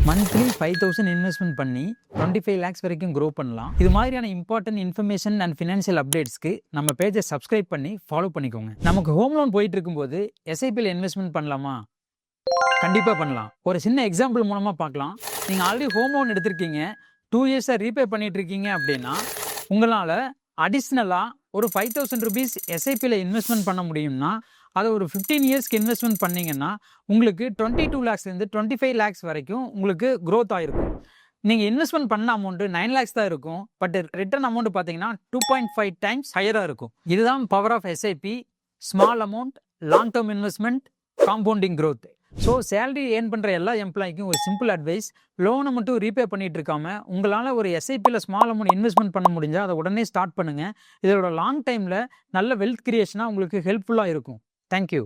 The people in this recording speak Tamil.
மந்த்லி 5000 இன்வெஸ்ட்மெண்ட் பண்ணி 25 lakhs வரைக்கும் க்ரோ பண்ணலாம். இது மாதிரியான இம்பார்ட்டன்ட் இன்ஃபர்மேஷன் அண்ட் ஃபினான்ஷியல் அப்டேட்ஸ்க்கு நம்ம பேஜை சப்ஸ்கிரைப் பண்ணி ஃபாலோ பண்ணிக்கோங்க. நமக்கு ஹோம் லோன் போயிட்டு இருக்கும்போது எஸ்ஐபியில் இன்வெஸ்ட்மெண்ட் பண்ணலாமா? கண்டிப்பாக பண்ணலாம். ஒரு சின்ன எக்ஸாம்பிள் மூலமாக பார்க்கலாம். நீங்கள் ஆல்ரெடி ஹோம் லோன் எடுத்திருக்கீங்க, 2 yearsஸாக ரீபே பண்ணிட்டு இருக்கீங்க அப்படின்னா உங்களால் அடிஷ்னலாக ஒரு 5000 rupees எஸ்ஐபியில் இன்வெஸ்ட்மெண்ட் பண்ண முடியும்னா அதை ஒரு 15 yearsக்கு இன்வெஸ்ட்மெண்ட் பண்ணிங்கன்னா உங்களுக்கு 22 lakhsலேருந்து 25 lakhs வரைக்கும் உங்களுக்கு க்ரோத் ஆகிருக்கும். நீங்கள் இன்வெஸ்ட்மெண்ட் பண்ண அமௌண்ட்டு 9 lakhs தான் இருக்கும், பட் ரிட்டர்ன் அமௌண்ட் பார்த்தீங்கன்னா 2.5 times ஹையராக இருக்கும். இதுதான் power of SIP. Small amount, long term investment, compounding growth. So salary earn பண்ணுற எல்லா எம்ப்ளாய்க்கும் ஒரு சிம்பிள் அட்வைஸ், லோனை மட்டும் ரீபே பண்ணிட்டு இருக்காமல் உங்களால் ஒரு எஸ்ஐபியில் ஸ்மால் அமௌண்ட் இன்வெஸ்ட்மெண்ட் பண்ண முடிஞ்சால் அதை உடனே ஸ்டார்ட் பண்ணுங்கள். இதோட லாங் டைமில் நல்ல வெல்த் கிரியேஷனாக உங்களுக்கு ஹெல்ப்ஃபுல்லாக இருக்கும். தேங்க்யூ.